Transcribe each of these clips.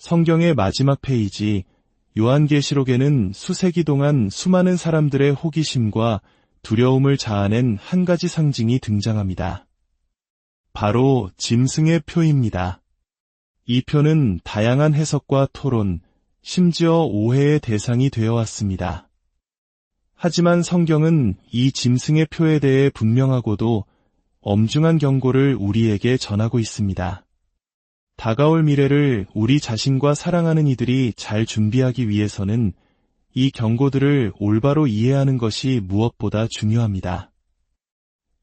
성경의 마지막 페이지, 요한계시록에는 수세기 동안 수많은 사람들의 호기심과 두려움을 자아낸 한 가지 상징이 등장합니다. 바로 짐승의 표입니다. 이 표는 다양한 해석과 토론, 심지어 오해의 대상이 되어 왔습니다. 하지만 성경은 이 짐승의 표에 대해 분명하고도 엄중한 경고를 우리에게 전하고 있습니다. 다가올 미래를 우리 자신과 사랑하는 이들이 잘 준비하기 위해서는 이 경고들을 올바로 이해하는 것이 무엇보다 중요합니다.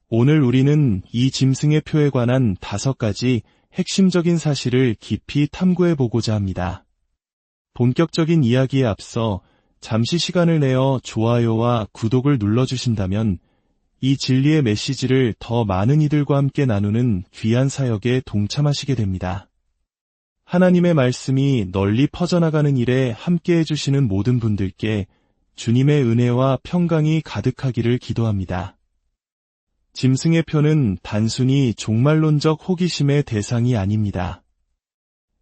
오늘 우리는 이 짐승의 표에 관한 5가지 핵심적인 사실을 깊이 탐구해보고자 합니다. 본격적인 이야기에 앞서 잠시 시간을 내어 좋아요와 구독을 눌러주신다면 이 진리의 메시지를 더 많은 이들과 함께 나누는 귀한 사역에 동참하시게 됩니다. 하나님의 말씀이 널리 퍼져나가는 일에 함께 해주시는 모든 분들께 주님의 은혜와 평강이 가득하기를 기도합니다. 짐승의 표는 단순히 종말론적 호기심의 대상이 아닙니다.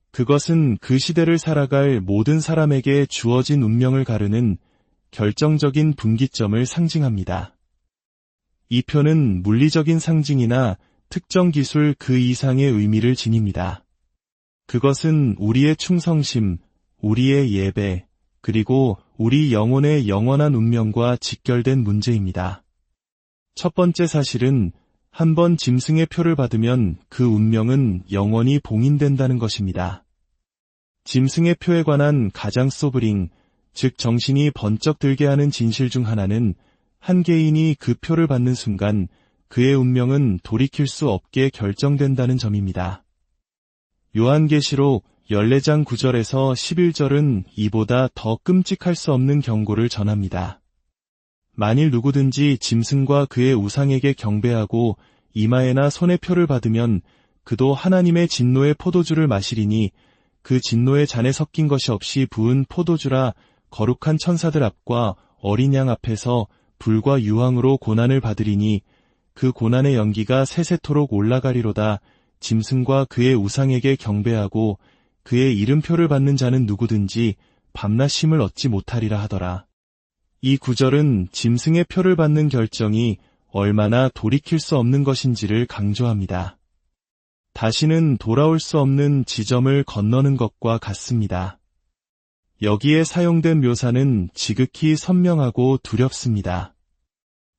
그것은 그 시대를 살아갈 모든 사람에게 주어진 운명을 가르는 결정적인 분기점을 상징합니다. 이 표는 물리적인 상징이나 특정 기술 그 이상의 의미를 지닙니다. 그것은 우리의 충성심, 우리의 예배, 그리고 우리 영혼의 영원한 운명과 직결된 문제입니다. 첫 번째 사실은 한 번 짐승의 표를 받으면 그 운명은 영원히 봉인된다는 것입니다. 짐승의 표에 관한 가장 소브링, 즉 정신이 번쩍 들게 하는 진실 중 하나는 한 개인이 그 표를 받는 순간 그의 운명은 돌이킬 수 없게 결정된다는 점입니다. 요한계시록 14장 9절에서 11절은 이보다 더 끔찍할 수 없는 경고를 전합니다. 만일 누구든지 짐승과 그의 우상에게 경배하고 이마에나 손에 표를 받으면 그도 하나님의 진노의 포도주를 마시리니 그 진노의 잔에 섞인 것이 없이 부은 포도주라 거룩한 천사들 앞과 어린 양 앞에서 불과 유황으로 고난을 받으리니 그 고난의 연기가 세세토록 올라가리로다. 짐승과 그의 우상에게 경배하고 그의 이름표를 받는 자는 누구든지 밤낮 쉼을 얻지 못하리라 하더라. 이 구절은 짐승의 표를 받는 결정이 얼마나 돌이킬 수 없는 것인지를 강조합니다. 다시는 돌아올 수 없는 지점을 건너는 것과 같습니다. 여기에 사용된 묘사는 지극히 선명하고 두렵습니다.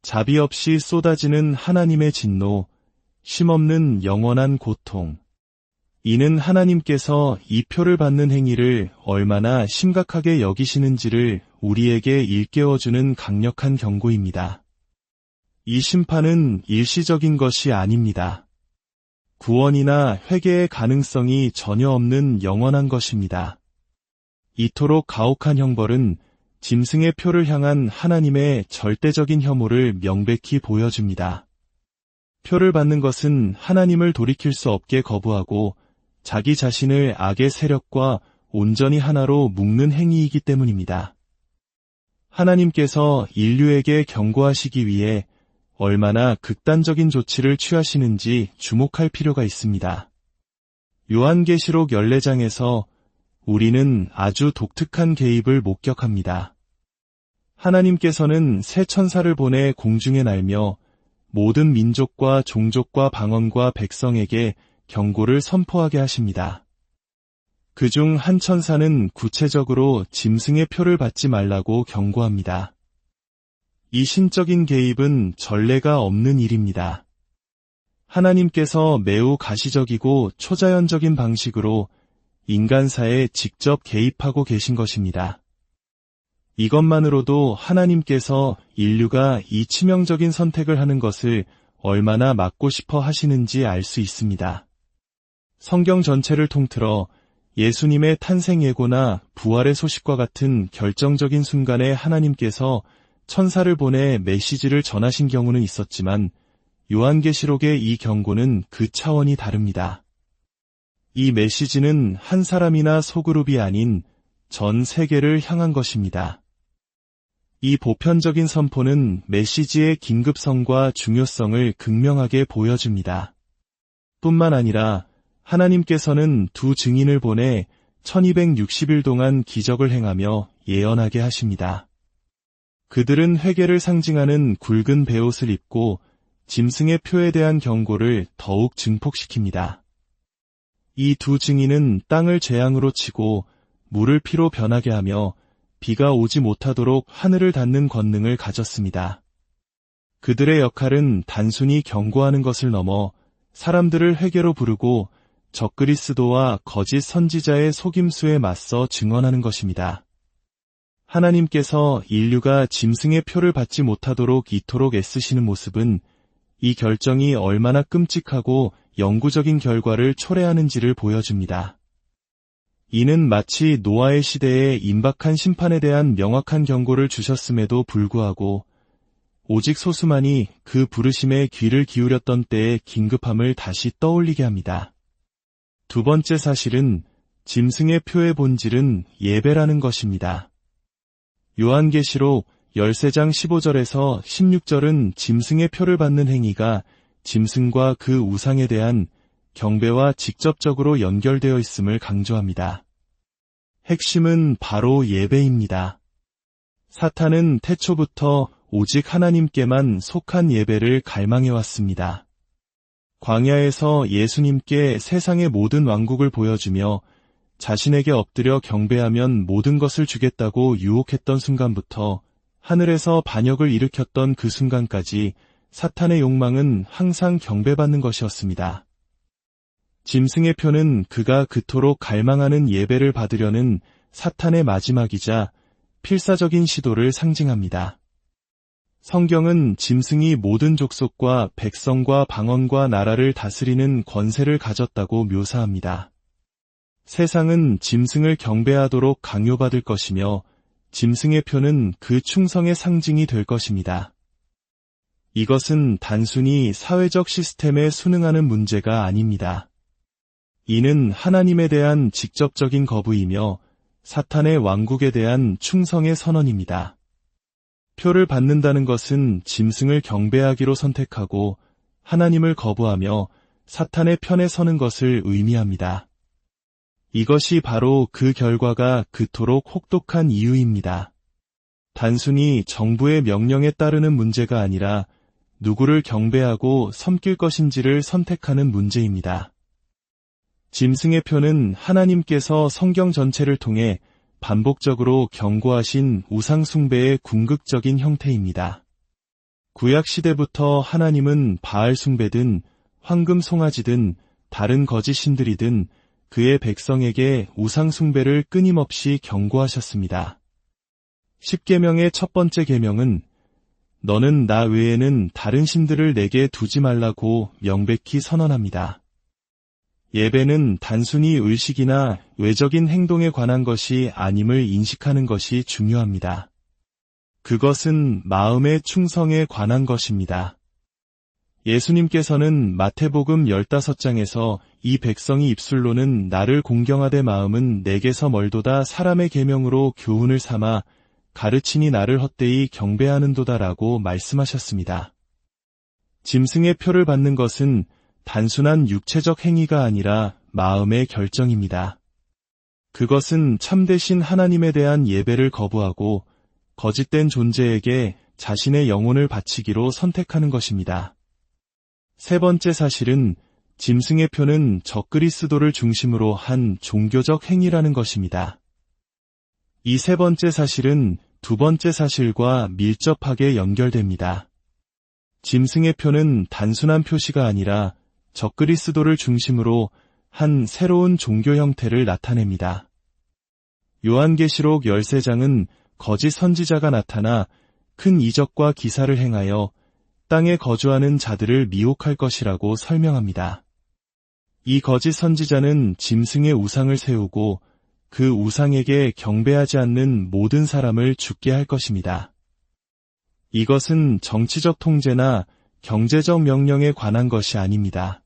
자비 없이 쏟아지는 하나님의 진노, 쉼없는 영원한 고통. 이는 하나님께서 이 표를 받는 행위를 얼마나 심각하게 여기시는지를 우리에게 일깨워주는 강력한 경고입니다. 이 심판은 일시적인 것이 아닙니다. 구원이나 회개의 가능성이 전혀 없는 영원한 것입니다. 이토록 가혹한 형벌은 짐승의 표를 향한 하나님의 절대적인 혐오를 명백히 보여줍니다. 표를 받는 것은 하나님을 돌이킬 수 없게 거부하고 자기 자신을 악의 세력과 온전히 하나로 묶는 행위이기 때문입니다. 하나님께서 인류에게 경고하시기 위해 얼마나 극단적인 조치를 취하시는지 주목할 필요가 있습니다. 요한계시록 14장에서 우리는 아주 독특한 개입을 목격합니다. 하나님께서는 새 천사를 보내 공중에 날며 모든 민족과 종족과 방언과 백성에게 경고를 선포하게 하십니다. 그중 한 천사는 구체적으로 짐승의 표를 받지 말라고 경고합니다. 이 신적인 개입은 전례가 없는 일입니다. 하나님께서 매우 가시적이고 초자연적인 방식으로 인간사에 직접 개입하고 계신 것입니다. 이것만으로도 하나님께서 인류가 이 치명적인 선택을 하는 것을 얼마나 막고 싶어 하시는지 알 수 있습니다. 성경 전체를 통틀어 예수님의 탄생 예고나 부활의 소식과 같은 결정적인 순간에 하나님께서 천사를 보내 메시지를 전하신 경우는 있었지만 요한계시록의 이 경고는 그 차원이 다릅니다. 이 메시지는 한 사람이나 소그룹이 아닌 전 세계를 향한 것입니다. 이 보편적인 선포는 메시지의 긴급성과 중요성을 극명하게 보여줍니다. 뿐만 아니라 하나님께서는 두 증인을 보내 1260일 동안 기적을 행하며 예언하게 하십니다. 그들은 회개를 상징하는 굵은 베옷을 입고 짐승의 표에 대한 경고를 더욱 증폭시킵니다. 이 두 증인은 땅을 재앙으로 치고 물을 피로 변하게 하며 비가 오지 못하도록 하늘을 닫는 권능을 가졌습니다. 그들의 역할은 단순히 경고하는 것을 넘어 사람들을 회개로 부르고 적그리스도와 거짓 선지자의 속임수에 맞서 증언하는 것입니다. 하나님께서 인류가 짐승의 표를 받지 못하도록 이토록 애쓰시는 모습은 이 결정이 얼마나 끔찍하고 영구적인 결과를 초래하는지를 보여줍니다. 이는 마치 노아의 시대에 임박한 심판에 대한 명확한 경고를 주셨음에도 불구하고 오직 소수만이 그 부르심에 귀를 기울였던 때의 긴급함을 다시 떠올리게 합니다. 두 번째 사실은 짐승의 표의 본질은 예배라는 것입니다. 요한계시록 13장 15절에서 16절은 짐승의 표를 받는 행위가 짐승과 그 우상에 대한 경배와 직접적으로 연결되어 있음을 강조합니다. 핵심은 바로 예배입니다. 사탄은 태초부터 오직 하나님께만 속한 예배를 갈망해왔습니다. 광야에서 예수님께 세상의 모든 왕국을 보여주며 자신에게 엎드려 경배하면 모든 것을 주겠다고 유혹했던 순간부터 하늘에서 반역을 일으켰던 그 순간까지 사탄의 욕망은 항상 경배받는 것이었습니다. 짐승의 표는 그가 그토록 갈망하는 예배를 받으려는 사탄의 마지막이자 필사적인 시도를 상징합니다. 성경은 짐승이 모든 족속과 백성과 방언과 나라를 다스리는 권세를 가졌다고 묘사합니다. 세상은 짐승을 경배하도록 강요받을 것이며 짐승의 표는 그 충성의 상징이 될 것입니다. 이것은 단순히 사회적 시스템에 순응하는 문제가 아닙니다. 이는 하나님에 대한 직접적인 거부이며 사탄의 왕국에 대한 충성의 선언입니다. 표를 받는다는 것은 짐승을 경배하기로 선택하고 하나님을 거부하며 사탄의 편에 서는 것을 의미합니다. 이것이 바로 그 결과가 그토록 혹독한 이유입니다. 단순히 정부의 명령에 따르는 문제가 아니라 누구를 경배하고 섬길 것인지를 선택하는 문제입니다. 짐승의 표는 하나님께서 성경 전체를 통해 반복적으로 경고하신 우상숭배의 궁극적인 형태입니다. 구약시대부터 하나님은 바알 숭배든 황금 송아지든 다른 거짓 신들이든 그의 백성에게 우상숭배를 끊임없이 경고하셨습니다. 십계명의 첫 번째 계명은 너는 나 외에는 다른 신들을 내게 두지 말라고 명백히 선언합니다. 예배는 단순히 의식이나 외적인 행동에 관한 것이 아님을 인식하는 것이 중요합니다. 그것은 마음의 충성에 관한 것입니다. 예수님께서는 마태복음 15장에서 이 백성이 입술로는 나를 공경하되 마음은 내게서 멀도다 사람의 계명으로 교훈을 삼아 가르치니 나를 헛되이 경배하는도다라고 말씀하셨습니다. 짐승의 표를 받는 것은 단순한 육체적 행위가 아니라 마음의 결정입니다. 그것은 참되신 하나님에 대한 예배를 거부하고 거짓된 존재에게 자신의 영혼을 바치기로 선택하는 것입니다. 세 번째 사실은 짐승의 표는 적그리스도를 중심으로 한 종교적 행위라는 것입니다. 이 세 번째 사실은 두 번째 사실과 밀접하게 연결됩니다. 짐승의 표는 단순한 표시가 아니라 적그리스도를 중심으로 한 새로운 종교 형태를 나타냅니다. 요한계시록 13장은 거짓 선지자가 나타나 큰 이적과 기사를 행하여 땅에 거주하는 자들을 미혹할 것이라고 설명합니다. 이 거짓 선지자는 짐승의 우상을 세우고 그 우상에게 경배하지 않는 모든 사람을 죽게 할 것입니다. 이것은 정치적 통제나 경제적 명령에 관한 것이 아닙니다.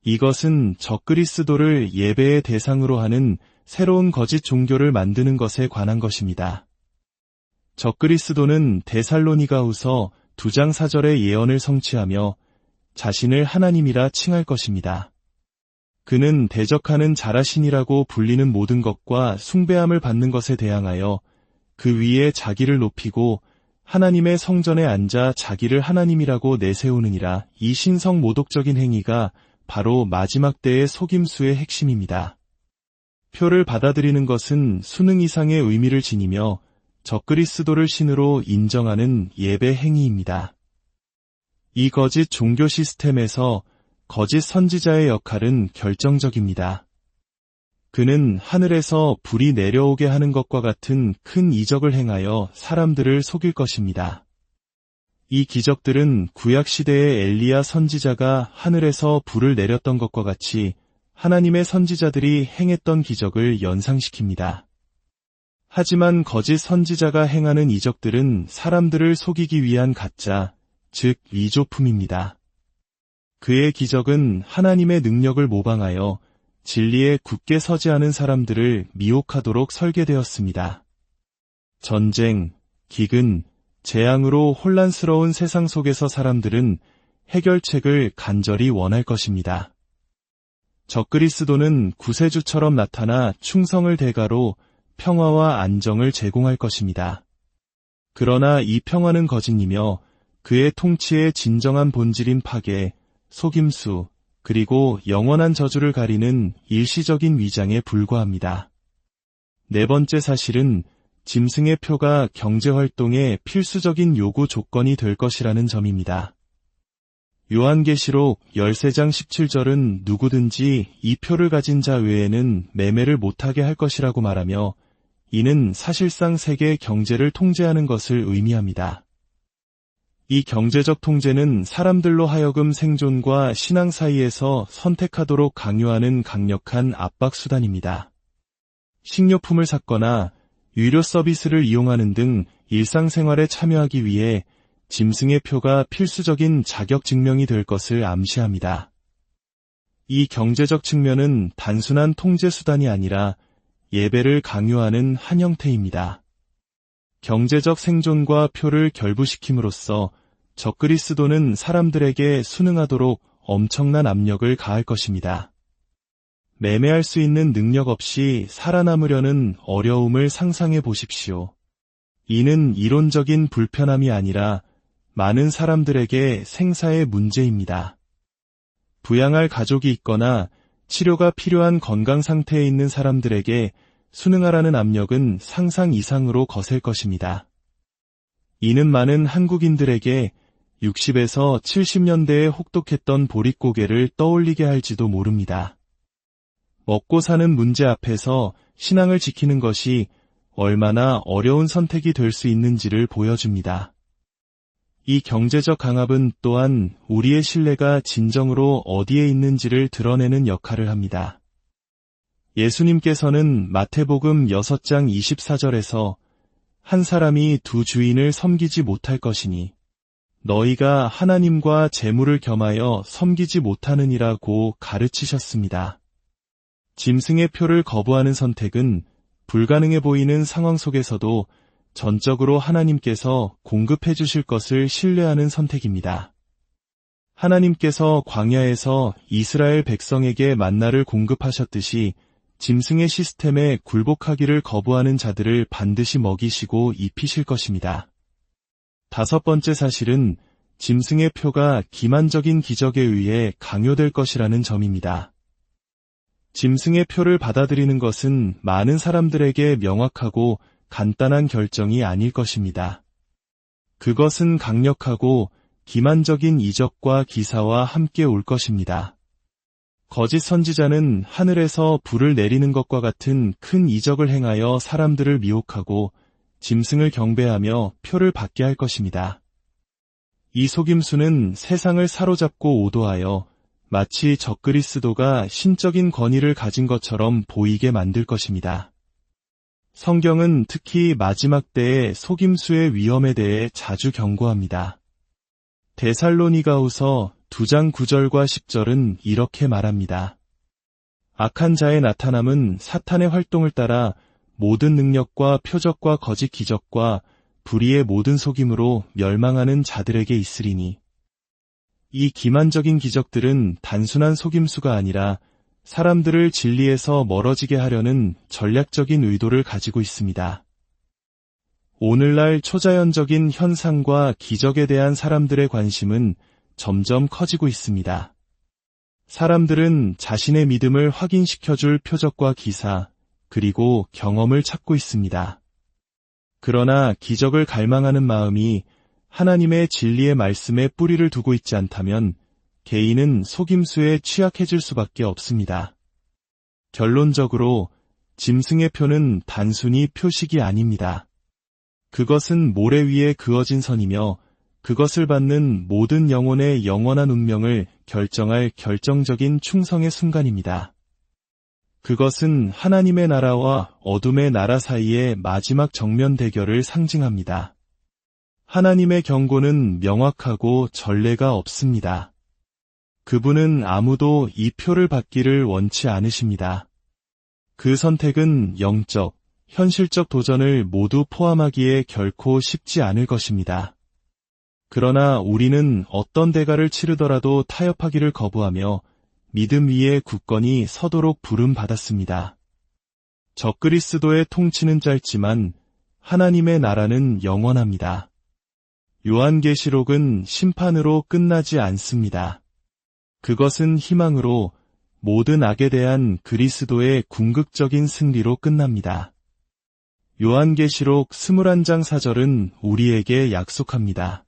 이것은 적그리스도를 예배의 대상으로 하는 새로운 거짓 종교를 만드는 것에 관한 것입니다. 적그리스도는 데살로니가후서 2장 4절의 예언을 성취하며 자신을 하나님이라 칭할 것입니다. 그는 대적하는 자라신이라고 불리는 모든 것과 숭배함을 받는 것에 대항하여 그 위에 자기를 높이고 하나님의 성전에 앉아 자기를 하나님이라고 내세우느니라. 이 신성 모독적인 행위가 바로 마지막 때의 속임수의 핵심입니다. 표를 받아들이는 것은 수능 이상의 의미를 지니며 적그리스도를 신으로 인정하는 예배 행위입니다. 이 거짓 종교 시스템에서 거짓 선지자의 역할은 결정적입니다. 그는 하늘에서 불이 내려오게 하는 것과 같은 큰 이적을 행하여 사람들을 속일 것입니다. 이 기적들은 구약시대의 엘리야 선지자가 하늘에서 불을 내렸던 것과 같이 하나님의 선지자들이 행했던 기적을 연상시킵니다. 하지만 거짓 선지자가 행하는 이적들은 사람들을 속이기 위한 가짜, 즉 위조품입니다. 그의 기적은 하나님의 능력을 모방하여 진리에 굳게 서지 않은 사람들을 미혹하도록 설계되었습니다. 전쟁, 기근, 재앙으로 혼란스러운 세상 속에서 사람들은 해결책을 간절히 원할 것입니다. 적그리스도는 구세주처럼 나타나 충성을 대가로 평화와 안정을 제공할 것입니다. 그러나 이 평화는 거짓이며 그의 통치의 진정한 본질인 파괴, 속임수, 그리고 영원한 저주를 가리는 일시적인 위장에 불과합니다. 네 번째 사실은 짐승의 표가 경제활동의 필수적인 요구 조건이 될 것이라는 점입니다. 요한계시록 13장 17절은 누구든지 이 표를 가진 자 외에는 매매를 못하게 할 것이라고 말하며 이는 사실상 세계 경제를 통제하는 것을 의미합니다. 이 경제적 통제는 사람들로 하여금 생존과 신앙 사이에서 선택하도록 강요하는 강력한 압박 수단입니다. 식료품을 샀거나 유료 서비스를 이용하는 등 일상생활에 참여하기 위해 짐승의 표가 필수적인 자격 증명이 될 것을 암시합니다. 이 경제적 측면은 단순한 통제 수단이 아니라 예배를 강요하는 한 형태입니다. 경제적 생존과 표를 결부시킴으로써 적그리스도는 사람들에게 순응하도록 엄청난 압력을 가할 것입니다. 매매할 수 있는 능력 없이 살아남으려는 어려움을 상상해 보십시오. 이는 이론적인 불편함이 아니라 많은 사람들에게 생사의 문제입니다. 부양할 가족이 있거나 치료가 필요한 건강 상태에 있는 사람들에게 순응하라는 압력은 상상 이상으로 거셀 것입니다. 이는 많은 한국인들에게 60에서 70년대에 혹독했던 보릿고개를 떠올리게 할지도 모릅니다. 먹고 사는 문제 앞에서 신앙을 지키는 것이 얼마나 어려운 선택이 될 수 있는지를 보여줍니다. 이 경제적 강압은 또한 우리의 신뢰가 진정으로 어디에 있는지를 드러내는 역할을 합니다. 예수님께서는 마태복음 6장 24절에서 한 사람이 두 주인을 섬기지 못할 것이니 너희가 하나님과 재물을 겸하여 섬기지 못하느니라고 가르치셨습니다. 짐승의 표를 거부하는 선택은 불가능해 보이는 상황 속에서도 전적으로 하나님께서 공급해 주실 것을 신뢰하는 선택입니다. 하나님께서 광야에서 이스라엘 백성에게 만나를 공급하셨듯이 짐승의 시스템에 굴복하기를 거부하는 자들을 반드시 먹이시고 입히실 것입니다. 다섯 번째 사실은 짐승의 표가 기만적인 기적에 의해 강요될 것이라는 점입니다. 짐승의 표를 받아들이는 것은 많은 사람들에게 명확하고 간단한 결정이 아닐 것입니다. 그것은 강력하고 기만적인 이적과 기사와 함께 올 것입니다. 거짓 선지자는 하늘에서 불을 내리는 것과 같은 큰 이적을 행하여 사람들을 미혹하고 짐승을 경배하며 표를 받게 할 것입니다. 이 속임수는 세상을 사로잡고 오도하여 마치 적그리스도가 신적인 권위를 가진 것처럼 보이게 만들 것입니다. 성경은 특히 마지막 때의 속임수의 위험에 대해 자주 경고합니다. 데살로니가후서 2장 9절과 10절은 이렇게 말합니다. 악한 자의 나타남은 사탄의 활동을 따라 모든 능력과 표적과 거짓 기적과 불의의 모든 속임으로 멸망하는 자들에게 있으리니 이 기만적인 기적들은 단순한 속임수가 아니라 사람들을 진리에서 멀어지게 하려는 전략적인 의도를 가지고 있습니다. 오늘날 초자연적인 현상과 기적에 대한 사람들의 관심은 점점 커지고 있습니다. 사람들은 자신의 믿음을 확인시켜줄 표적과 기사, 그리고 경험을 찾고 있습니다. 그러나 기적을 갈망하는 마음이 하나님의 진리의 말씀에 뿌리를 두고 있지 않다면 개인은 속임수에 취약해질 수밖에 없습니다. 결론적으로 짐승의 표는 단순히 표식이 아닙니다. 그것은 모래 위에 그어진 선이며 그것을 받는 모든 영혼의 영원한 운명을 결정할 결정적인 충성의 순간입니다. 그것은 하나님의 나라와 어둠의 나라 사이의 마지막 정면 대결을 상징합니다. 하나님의 경고는 명확하고 전례가 없습니다. 그분은 아무도 이 표를 받기를 원치 않으십니다. 그 선택은 영적, 현실적 도전을 모두 포함하기에 결코 쉽지 않을 것입니다. 그러나 우리는 어떤 대가를 치르더라도 타협하기를 거부하며 믿음 위에 굳건히 서도록 부름받았습니다. 적그리스도의 통치는 짧지만 하나님의 나라는 영원합니다. 요한계시록은 심판으로 끝나지 않습니다. 그것은 희망으로 모든 악에 대한 그리스도의 궁극적인 승리로 끝납니다. 요한계시록 21장 4절은 우리에게 약속합니다.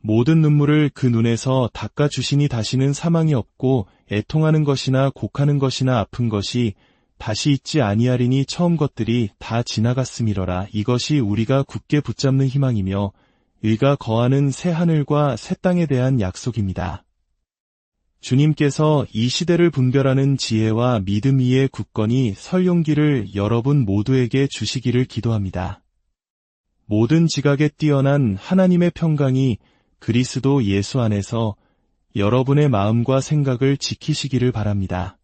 모든 눈물을 그 눈에서 닦아주시니 다시는 사망이 없고 애통하는 것이나 곡하는 것이나 아픈 것이 다시 있지 아니하리니 처음 것들이 다 지나갔음이러라. 이것이 우리가 굳게 붙잡는 희망이며 의가 거하는 새 하늘과 새 땅에 대한 약속입니다. 주님께서 이 시대를 분별하는 지혜와 믿음 위에 굳건히 설 용기를 여러분 모두에게 주시기를 기도합니다. 모든 지각에 뛰어난 하나님의 평강이 그리스도 예수 안에서 여러분의 마음과 생각을 지키시기를 바랍니다.